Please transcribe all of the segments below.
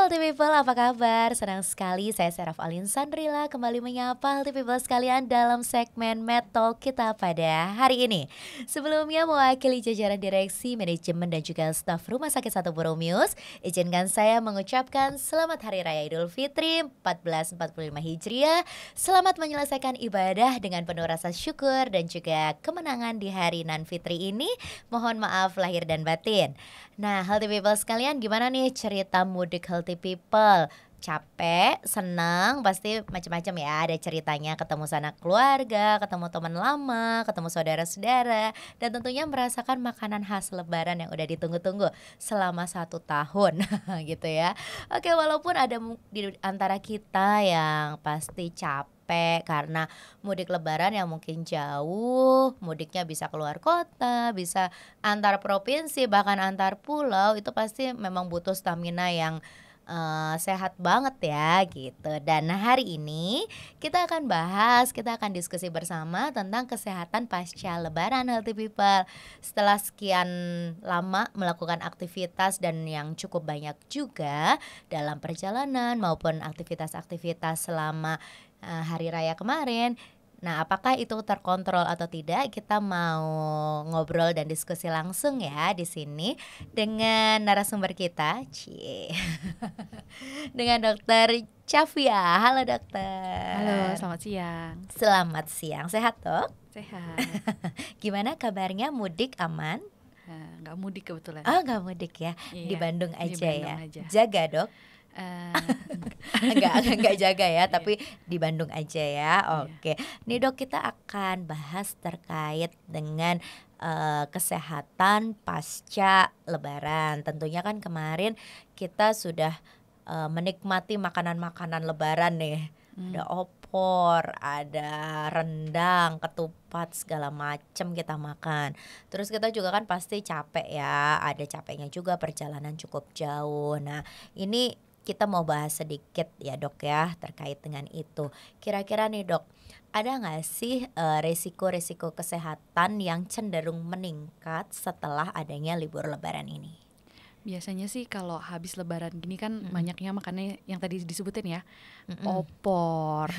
Healthy People, apa kabar? Senang sekali saya Seraf Alin Sandrila kembali menyapa Healthy People sekalian dalam segmen Med Talk kita pada hari ini. Sebelumnya mewakili jajaran direksi, manajemen dan juga staf Rumah Sakit 1 Boromius, izinkan saya mengucapkan selamat Hari Raya Idul Fitri 1445 Hijriah. Selamat menyelesaikan ibadah dengan penuh rasa syukur dan juga kemenangan di hari Nan Fitri ini. Mohon maaf lahir dan batin. Nah, Healthy People sekalian, gimana nih cerita mudik Healthy People? Capek, senang, pasti macam-macam ya. Ada ceritanya ketemu sanak keluarga, ketemu teman lama, ketemu saudara-saudara, dan tentunya merasakan makanan khas Lebaran yang udah ditunggu-tunggu selama 1 tahun gitu ya. Oke, walaupun ada di antara kita yang pasti capek karena mudik Lebaran yang mungkin jauh, mudiknya bisa keluar kota, bisa antar provinsi, bahkan antar pulau, itu pasti memang butuh stamina yang sehat banget ya gitu. Dan hari ini kita akan diskusi bersama tentang kesehatan pasca Lebaran, Healthy People. Setelah sekian lama melakukan aktivitas dan yang cukup banyak juga dalam perjalanan maupun aktivitas-aktivitas selama hari raya kemarin. Nah, apakah itu terkontrol atau tidak? Kita mau ngobrol dan diskusi langsung ya di sini dengan narasumber kita, dengan Dokter Chafia. Halo dokter. Halo, selamat siang. Selamat siang. Sehat dok? Sehat. Gimana kabarnya? Mudik aman? Nggak mudik kebetulan. Nggak mudik ya. Iya, Di Bandung aja di Bandung ya. aja. Jaga dok. Enggak jaga ya, tapi di Bandung aja ya. Oke. Nih dok, kita akan bahas terkait dengan kesehatan pasca Lebaran. Tentunya kan kemarin kita sudah menikmati makanan-makanan Lebaran nih. Ada opor, ada rendang, ketupat, segala macam kita makan. Terus kita juga kan pasti capek ya, ada capeknya juga, perjalanan cukup jauh. Nah, ini kita mau bahas sedikit ya dok ya terkait dengan itu. Kira-kira nih dok, ada nggak sih resiko-resiko kesehatan yang cenderung meningkat setelah adanya libur Lebaran ini? Biasanya sih kalau habis Lebaran gini kan banyaknya makannya yang tadi disebutin ya, opor,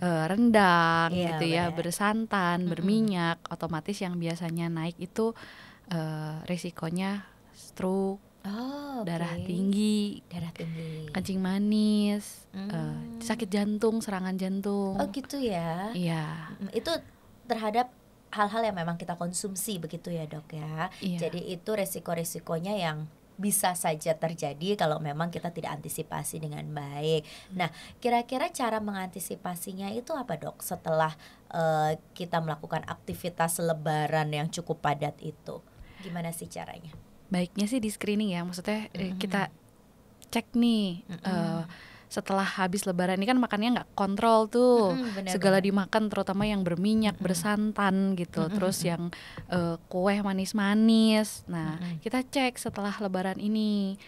rendang gitu ya, bersantan, berminyak. Otomatis yang biasanya naik itu resikonya stroke, darah tinggi, kencing manis, sakit jantung, serangan jantung. Oh gitu ya? Iya. Itu terhadap hal-hal yang memang kita konsumsi begitu ya dok ya. Iya. Jadi itu resiko-resikonya yang bisa saja terjadi kalau memang kita tidak antisipasi dengan baik. Nah, kira-kira cara mengantisipasinya itu apa dok? Setelah kita melakukan aktivitas Lebaran yang cukup padat itu, gimana sih caranya? Baiknya sih di screening ya, maksudnya kita cek nih setelah habis Lebaran ini kan makannya nggak kontrol tuh, segala dimakan terutama yang berminyak, bersantan gitu, terus yang kue manis-manis. Nah kita cek setelah Lebaran ini.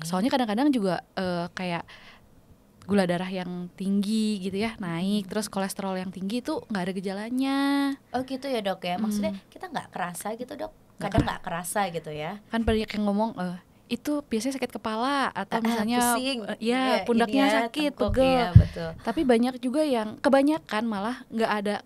Soalnya kadang-kadang juga kayak gula darah yang tinggi gitu ya naik, terus kolesterol yang tinggi itu nggak ada gejalanya. Oh gitu ya dok ya, maksudnya kita nggak kerasa gitu dok? Kadang nggak kerasa gitu ya? Kan banyak yang ngomong itu biasanya sakit kepala atau misalnya pusing, pundaknya sakit, pegel. Tapi banyak juga yang kebanyakan malah nggak ada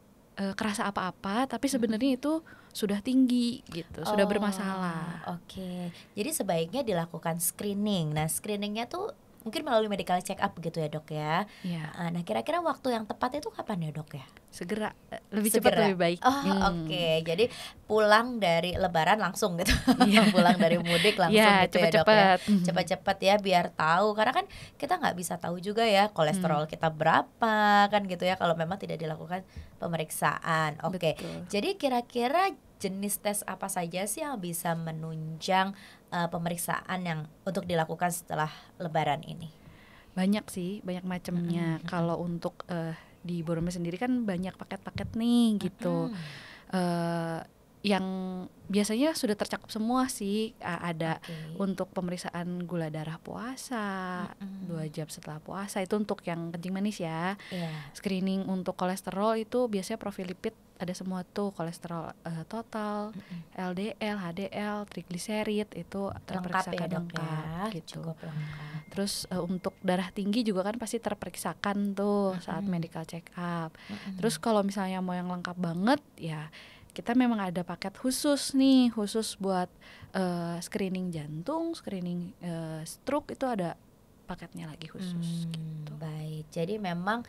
kerasa apa-apa, tapi sebenarnya itu sudah tinggi gitu, sudah bermasalah. Oke. Jadi sebaiknya dilakukan screening. Nah screeningnya tuh mungkin melalui medical check up gitu ya dok ya. Nah kira-kira waktu yang tepat itu kapan ya dok ya? Segera, lebih cepat lebih baik. Oke. Jadi pulang dari Lebaran langsung gitu. Pulang dari mudik langsung gitu cepet-cepet. Ya dok ya. Cepet-cepet ya biar tahu, karena kan kita nggak bisa tahu juga ya kolesterol kita berapa kan gitu ya kalau memang tidak dilakukan pemeriksaan. Oke. Jadi kira-kira jenis tes apa saja sih yang bisa menunjang pemeriksaan yang untuk dilakukan setelah Lebaran ini? Banyak sih, banyak macamnya. Kalau untuk di Boromius sendiri kan banyak paket-paket nih gitu. Yang biasanya sudah tercakup semua sih. Ada untuk pemeriksaan gula darah puasa, 2 jam setelah puasa, itu untuk yang kencing manis ya. Screening untuk kolesterol itu biasanya profil lipid ada semua tuh, kolesterol total, LDL, HDL, trigliserid itu terperiksakan lengkap gitu. Cukup lengkap. Terus untuk darah tinggi juga kan pasti terperiksakan tuh saat medical check up. Terus kalau misalnya mau yang lengkap banget ya kita memang ada paket khusus nih, khusus buat screening jantung, screening stroke, itu ada paketnya lagi khusus gitu. Baik, jadi memang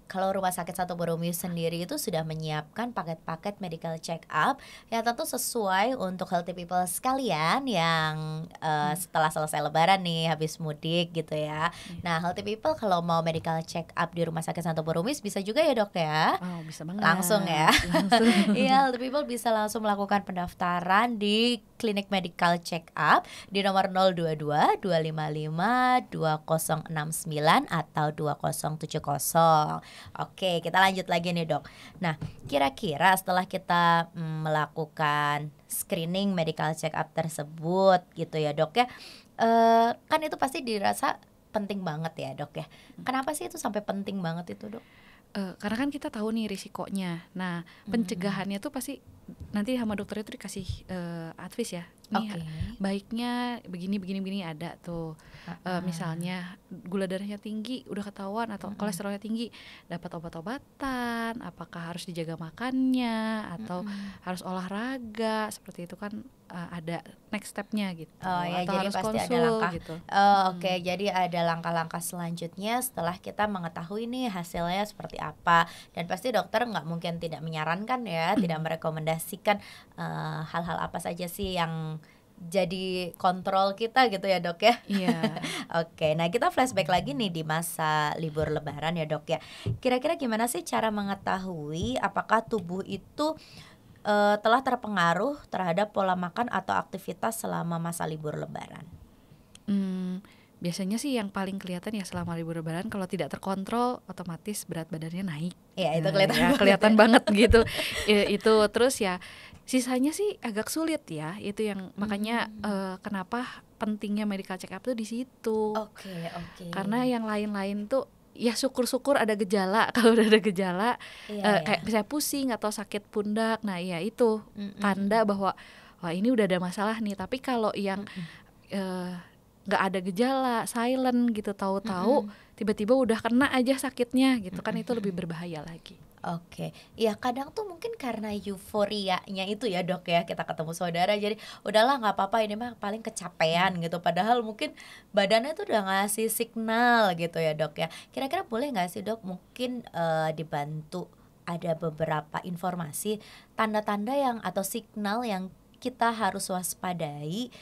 kalau Rumah Sakit Satu Borobudur sendiri itu sudah menyiapkan paket-paket medical check up yang tentu sesuai untuk healthy people sekalian yang setelah selesai lebaran nih, habis mudik gitu ya. Nah, healthy people kalau mau medical check up di Rumah Sakit Satu Borobudur bisa juga ya dok ya? Oh, bisa banget. Langsung ya. Iya, healthy people bisa langsung melakukan pendaftaran di klinik medical check up di nomor 022 255 2069 atau 2070. Oke, kita lanjut lagi nih dok. Nah, kira-kira setelah kita melakukan screening medical check up tersebut gitu ya dok ya, kan itu pasti dirasa penting banget ya dok ya. Kenapa sih itu sampai penting banget itu dok? Karena kan kita tahu nih risikonya. Nah, pencegahannya tuh pasti nanti sama dokter itu dikasih advice ya. Nih baiknya begini ada tuh. Misalnya gula darahnya tinggi udah ketahuan atau kolesterolnya tinggi, dapat obat-obatan, apakah harus dijaga makannya atau harus olahraga, seperti itu kan ada next stepnya gitu. Ya, atau jadi harus pasti konsul, ada langkah gitu. Jadi ada langkah-langkah selanjutnya setelah kita mengetahui nih hasilnya seperti apa, dan pasti dokter nggak mungkin tidak menyarankan ya, tidak merekomendasikan hal-hal apa saja sih yang jadi kontrol kita gitu ya dok ya. Iya. Oke, nah kita flashback lagi nih di masa libur lebaran ya dok ya. Kira-kira gimana sih cara mengetahui apakah tubuh itu telah terpengaruh terhadap pola makan atau aktivitas selama masa libur lebaran? Biasanya sih yang paling kelihatan ya selama libur lebaran, kalau tidak terkontrol otomatis berat badannya naik. Ya itu kelihatan banget gitu. Itu terus ya sisanya sih agak sulit ya. Itu yang makanya kenapa pentingnya medical check up tuh di situ. Oke. Karena yang lain-lain tuh ya syukur-syukur ada gejala. Kalau udah ada gejala kayak misalnya pusing atau sakit pundak, nah ya itu tanda bahwa wah ini udah ada masalah nih. Tapi kalau yang nggak ada gejala, silent gitu, tahu-tahu tiba-tiba udah kena aja sakitnya gitu kan, itu lebih berbahaya lagi. Oke, ya kadang tuh mungkin karena euforianya itu ya dok ya, kita ketemu saudara jadi udahlah nggak apa-apa, ini mah paling kecapean gitu, padahal mungkin badannya tuh udah ngasih signal gitu ya dok ya. Kira-kira boleh nggak sih dok mungkin dibantu ada beberapa informasi tanda-tanda yang atau signal yang kita harus waspadai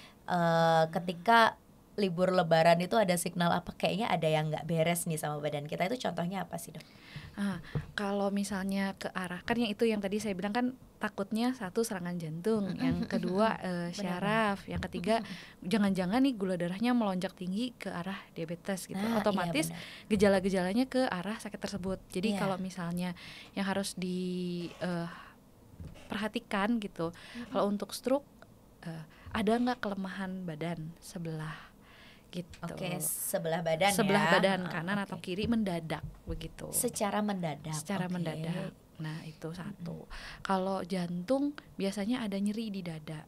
ketika libur lebaran itu, ada signal apa kayaknya ada yang nggak beres nih sama badan kita, itu contohnya apa sih dok? Kalau misalnya ke arah, kan yang itu yang tadi saya bilang kan takutnya satu serangan jantung, yang kedua syaraf, yang ketiga jangan-jangan nih gula darahnya melonjak tinggi ke arah diabetes gitu, otomatis gejala-gejalanya ke arah sakit tersebut. Jadi kalau misalnya yang harus diperhatikan gitu, kalau untuk stroke ada nggak kelemahan badan sebelah gitu. Oke, sebelah badan kanan atau kiri mendadak begitu. Secara mendadak. Mendadak. Nah, itu satu. Kalau jantung biasanya ada nyeri di dada.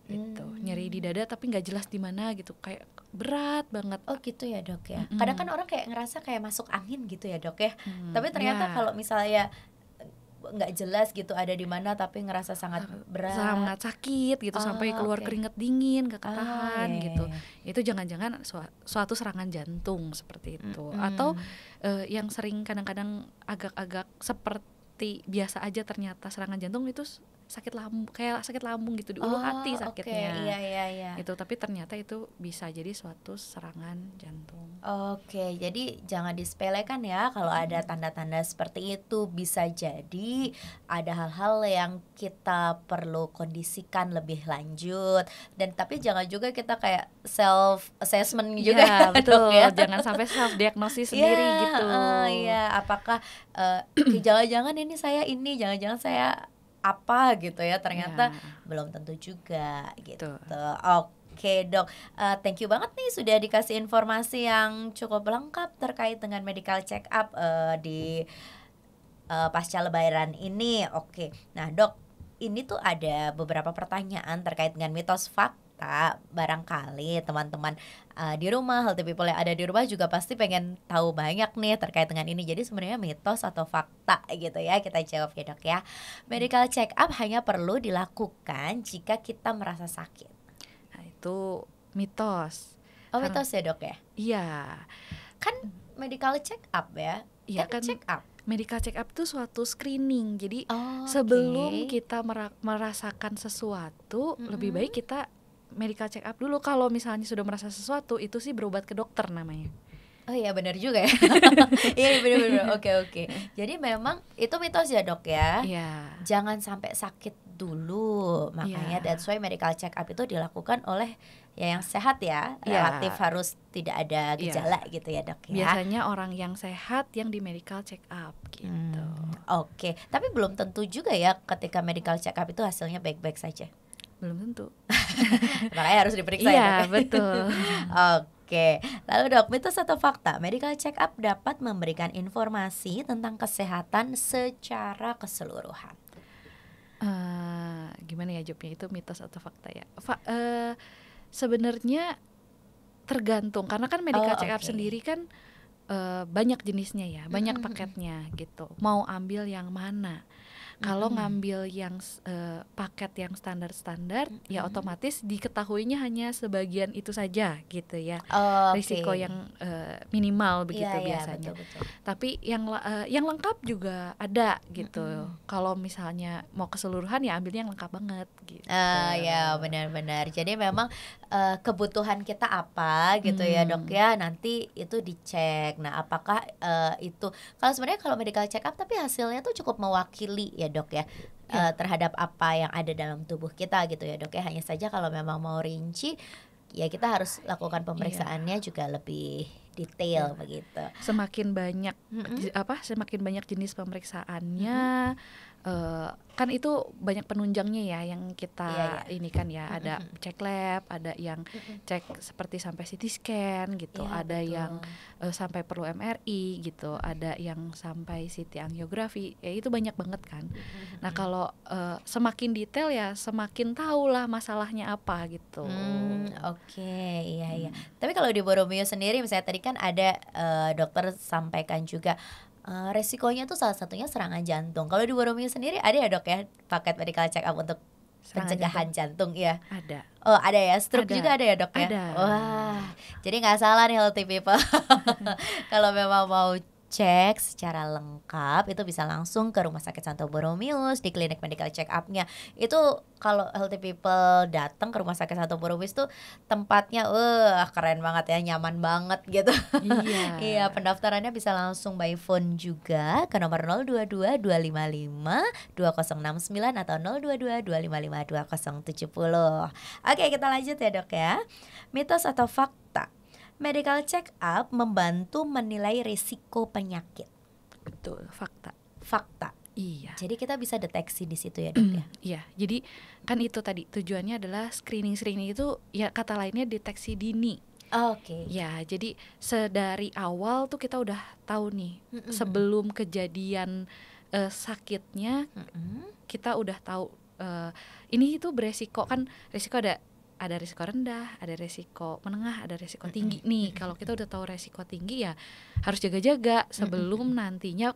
Gitu. Nyeri di dada tapi nggak jelas di mana gitu, kayak berat banget. Oh, gitu ya, Dok ya. Kadang kan orang kayak ngerasa kayak masuk angin gitu ya, Dok ya. Tapi ternyata kalau misalnya nggak jelas gitu ada di mana tapi ngerasa sangat berat, sangat sakit gitu, sampai keluar keringat dingin, gak ketahan gitu. Itu jangan-jangan suatu serangan jantung seperti itu. Atau yang sering kadang-kadang agak-agak seperti biasa aja, ternyata serangan jantung itu sakit lambung, kayak sakit lambung gitu di ulu hati sakitnya. Iya. Itu tapi ternyata itu bisa jadi suatu serangan jantung. Oke, jadi jangan disepelekan ya kalau ada tanda-tanda seperti itu. Bisa jadi ada hal-hal yang kita perlu kondisikan lebih lanjut, dan tapi jangan juga kita kayak self assessment juga. Betul ya? Jangan sampai self diagnosis sendiri gitu. Apakah jangan-jangan ini, jangan-jangan saya apa gitu ya, ternyata Ya, belum tentu juga gitu. betul. Oke dok, thank you banget nih sudah dikasih informasi yang cukup lengkap terkait dengan medical check up di pasca lebaran ini. Oke, nah dok, ini tuh ada beberapa pertanyaan terkait dengan mitos fakta. Barangkali teman-teman di rumah, healthy people yang ada di rumah juga pasti pengen tahu banyak nih terkait dengan ini. Jadi sebenarnya mitos atau fakta gitu ya, kita jawab ya dok ya. Medical check up hanya perlu dilakukan jika kita merasa sakit. Nah, itu mitos. Oh Karena mitos ya dok ya? iya, Kan medical check up ya? iya Kan kan check up. medical check up itu suatu screening. Jadi Oh, sebelum oke. kita merasakan sesuatu, lebih Mm-mm. baik kita medical check up dulu. Kalau misalnya sudah merasa sesuatu, itu sih berobat ke dokter namanya. Oh iya benar juga ya. Iya benar-benar. Oke. Jadi memang itu mitos ya dok ya. Iya, Jangan sampai sakit dulu. Makanya iya, that's why medical check up itu dilakukan oleh ya yang sehat ya. iya, Relatif harus tidak ada iya. gejala gitu ya dok ya. Biasanya orang yang sehat yang di medical check up gitu. Oke. Tapi belum tentu juga ya ketika medical check up itu hasilnya baik-baik saja. Belum tentu. Makanya harus diperiksa ya Iya, dok. betul. Oke, lalu dok, mitos atau fakta, medical check up dapat memberikan informasi tentang kesehatan secara keseluruhan. Gimana ya jawabnya, itu mitos atau fakta ya? Sebenarnya tergantung, karena kan medical check up Oke. sendiri kan banyak jenisnya ya, banyak Mm-mm. paketnya gitu. Mau ambil yang mana? Kalau ngambil yang paket yang standar-standar, ya otomatis diketahuinya hanya sebagian itu saja gitu ya. Oke. Risiko yang minimal begitu Iya, biasanya. betul. Tapi yang lengkap juga ada gitu. Kalau misalnya mau keseluruhan ya ambilnya yang lengkap banget gitu. Ya benar-benar. Jadi memang kebutuhan kita apa gitu ya dok ya. Nanti itu dicek. Nah apakah itu kalau sebenarnya kalau medical check up tapi hasilnya tuh cukup mewakili ya dok ya. Ya. Terhadap apa yang ada dalam tubuh kita gitu ya dok ya. Hanya saja kalau memang mau rinci ya kita harus lakukan pemeriksaannya juga lebih detail begitu. Semakin banyak semakin banyak jenis pemeriksaannya, kan itu banyak penunjangnya ya yang kita ini kan ya, ada cek lab, ada yang cek seperti sampai CT scan gitu, Iya, ada betul. yang sampai perlu MRI gitu, ada yang sampai CT angiografi, ya itu banyak banget kan. Nah kalau semakin detail ya semakin tahulah masalahnya apa gitu. Oke, iya. Tapi kalau di Boromeo sendiri misalnya tadi kan ada dokter sampaikan juga resikonya tuh salah satunya serangan jantung. Kalau di Boromeo sendiri ada ya dok ya paket medical check up untuk Serangan pencegahan jantung ya? Ada. Oh ada ya, stroke Ada. juga ada ya dok ya? Ada. Wah, jadi nggak salah nih healthy people. Kalau memang mau cek secara lengkap itu bisa langsung ke Rumah Sakit Santo Borromeus di klinik medical check up-nya. Itu kalau healthy people datang ke Rumah Sakit Santo Borromeus tuh tempatnya keren banget ya, nyaman banget gitu. Iya. Iya, pendaftarannya bisa langsung by phone juga ke nomor 022 255 2069 atau 022 255 2070. Oke, kita lanjut ya dok ya. Mitos atau fakta, medical check up membantu menilai risiko penyakit. Betul, fakta. Fakta. Iya. Jadi kita bisa deteksi di situ ya dok ya. Iya, jadi kan itu tadi tujuannya adalah screening itu ya kata lainnya deteksi dini. Oke. Ya, jadi sedari awal tuh kita udah tahu nih sebelum kejadian sakitnya kita udah tahu ini itu beresiko, kan risiko ada risiko rendah, ada risiko menengah, ada risiko tinggi nih. Kalau kita udah tahu risiko tinggi ya harus jaga-jaga sebelum nantinya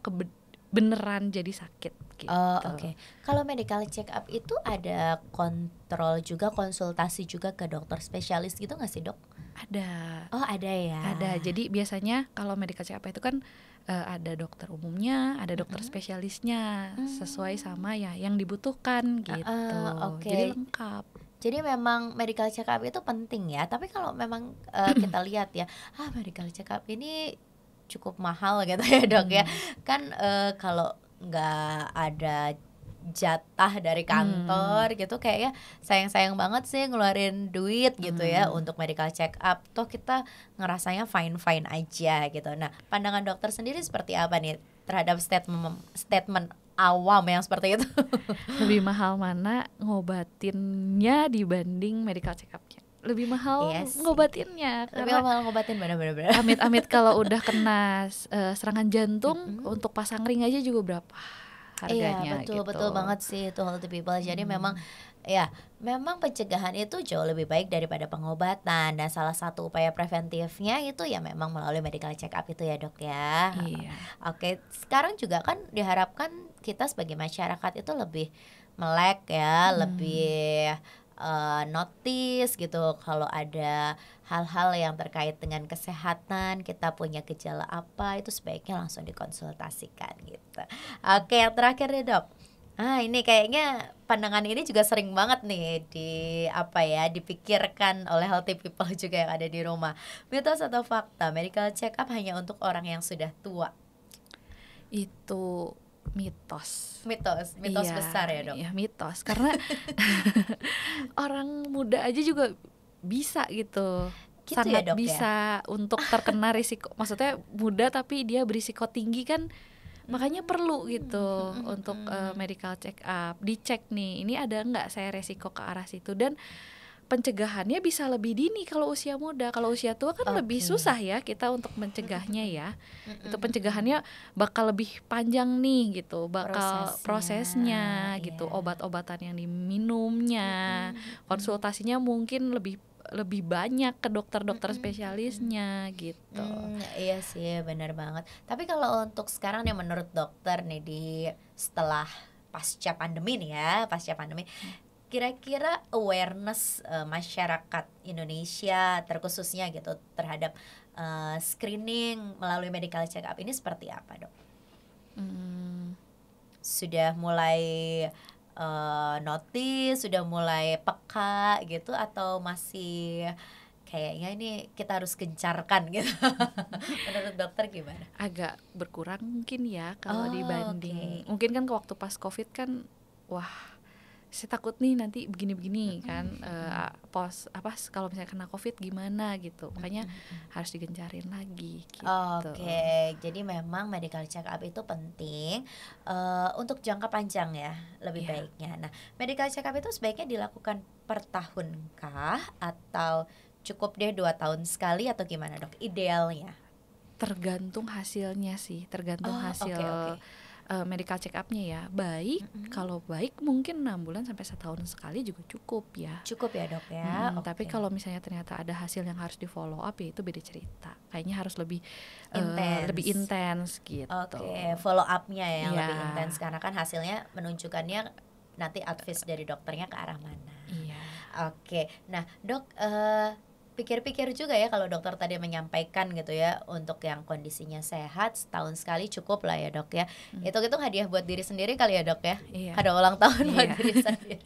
beneran jadi sakit gitu. Oke. Kalau medical check up itu ada kontrol juga, konsultasi juga ke dokter spesialis gitu nggak sih dok? Ada. Oh ada ya. Ada. Jadi biasanya kalau medical check up itu kan ada dokter umumnya, ada dokter spesialisnya sesuai sama ya yang dibutuhkan gitu. Oke. Jadi lengkap. Jadi memang medical check up itu penting ya. Tapi kalau memang kita lihat ya, medical check up ini cukup mahal gitu ya dok ya. Kan kalau nggak ada jatah dari kantor gitu kayaknya sayang-sayang banget sih ngeluarin duit gitu ya untuk medical check up. Toh kita ngerasanya fine-fine aja gitu. Nah pandangan dokter sendiri seperti apa nih terhadap statement awam yang seperti itu. Lebih mahal mana ngobatinnya dibanding medical check up-nya? Lebih mahal ngobatinnya. Lebih mahal ngobatin, benar-benar. Amit-amit kalau udah kena serangan jantung, untuk pasang ring aja juga berapa harganya. Iya, betul gitu. banget sih itu healthy people. Jadi memang pencegahan itu jauh lebih baik daripada pengobatan, dan salah satu upaya preventifnya itu ya memang melalui medical check up itu ya dok ya. Iya. Oke, sekarang juga kan diharapkan kita sebagai masyarakat itu lebih melek ya, lebih notice gitu kalau ada hal-hal yang terkait dengan kesehatan, kita punya gejala apa itu sebaiknya langsung dikonsultasikan gitu. Oke, yang terakhir deh dok. Ini kayaknya pandangan ini juga sering banget nih dipikirkan oleh healthy people juga yang ada di rumah. Mitos atau fakta, medical check up hanya untuk orang yang sudah tua? Itu mitos Iya, besar ya dok. Iya, mitos karena orang muda aja juga bisa gitu sangat ya, dok, bisa untuk terkena risiko, maksudnya muda tapi dia berisiko tinggi kan, makanya perlu gitu untuk medical check up, dicek nih ini ada nggak saya resiko ke arah situ, dan pencegahannya bisa lebih dini kalau usia muda. Kalau usia tua kan lebih susah ya kita untuk mencegahnya ya. Itu pencegahannya bakal lebih panjang nih gitu, bakal prosesnya gitu, obat-obatan yang diminumnya, konsultasinya mungkin lebih banyak ke dokter-dokter spesialisnya gitu. Iya sih, benar banget. Tapi kalau untuk sekarang nih menurut dokter nih setelah pasca pandemi nih ya, kira-kira awareness masyarakat Indonesia terkhususnya gitu terhadap screening melalui medical check up ini seperti apa dok? Sudah mulai notice, sudah mulai peka gitu, atau masih kayaknya ini kita harus gencarkan gitu? Menurut dokter gimana? Agak berkurang mungkin ya kalau dibanding mungkin kan ke waktu pas COVID kan, wah saya takut nih nanti begini-begini kan, kalau misalnya kena COVID gimana gitu, makanya harus digencarin lagi gitu. Oke, jadi memang medical check up itu penting untuk jangka panjang ya lebih baiknya. Nah, medical check up itu sebaiknya dilakukan per tahun kah atau cukup deh 2 tahun sekali atau gimana dok idealnya? Tergantung hasilnya sih, tergantung hasil medical check up-nya ya. Baik, kalau baik mungkin 6 bulan sampai setahun sekali juga cukup ya. Cukup ya dok ya. Tapi kalau misalnya ternyata ada hasil yang harus di follow up ya itu beda cerita. Kayaknya harus lebih intens gitu. Oke, follow up-nya yang lebih intens karena kan hasilnya menunjukkannya nanti advice dari dokternya ke arah mana. Iya. Oke, nah dok, pikir-pikir juga ya kalau dokter tadi menyampaikan gitu ya, untuk yang kondisinya sehat setahun sekali cukup lah ya dok ya. Hitung-hitung hadiah buat diri sendiri kali ya dok ya. Ada ulang tahun buat diri sendiri.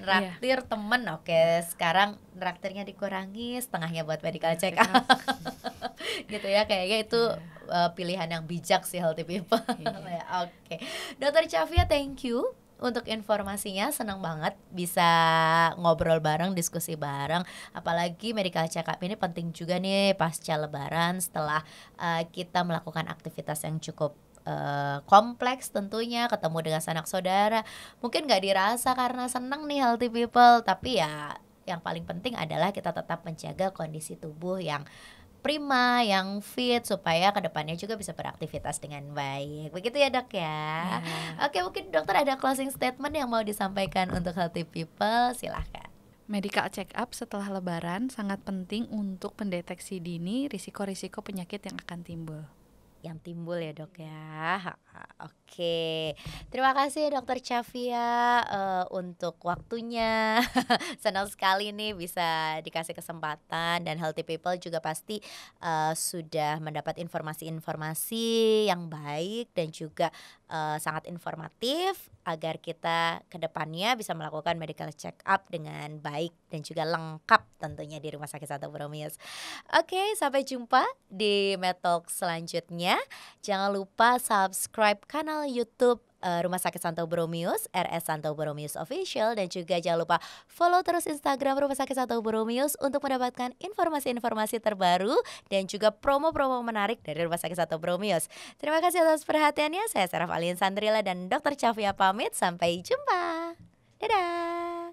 Neraktir temen, oke sekarang neraktirnya dikurangi, setengahnya buat medical check up. Gitu ya, kayaknya itu pilihan yang bijak sih healthy people. Oke. Dokter Chafia, thank you untuk informasinya, senang banget bisa ngobrol bareng, diskusi bareng. Apalagi medical check up ini penting juga nih pasca lebaran setelah kita melakukan aktivitas yang cukup kompleks tentunya, ketemu dengan sanak saudara. Mungkin gak dirasa karena senang nih healthy people, tapi ya yang paling penting adalah kita tetap menjaga kondisi tubuh yang prima, yang fit, supaya kedepannya juga bisa beraktivitas dengan baik. Begitu ya dok ya. Oke, mungkin dokter ada closing statement yang mau disampaikan untuk healthy people, silahkan. Medical check up setelah lebaran sangat penting untuk pendeteksi dini risiko-risiko penyakit yang akan timbul. Yang timbul ya dok ya. Oke, terima kasih dokter Chafia untuk waktunya. Senang sekali nih bisa dikasih kesempatan, dan healthy people juga pasti sudah mendapat informasi-informasi yang baik dan juga sangat informatif agar kita kedepannya bisa melakukan medical check up dengan baik dan juga lengkap tentunya di Rumah Sakit Santo Borromeus. Oke, sampai jumpa di Med Talk selanjutnya. Jangan lupa subscribe kanal YouTube Rumah Sakit Santo Boromius, RS Santo Boromius Official, dan juga jangan lupa follow terus Instagram Rumah Sakit Santo Boromius untuk mendapatkan informasi-informasi terbaru dan juga promo-promo menarik dari Rumah Sakit Santo Boromius. Terima kasih atas perhatiannya. Saya Seraf Alin Sandrila dan Dr. Chavia pamit. Sampai jumpa. Dadah.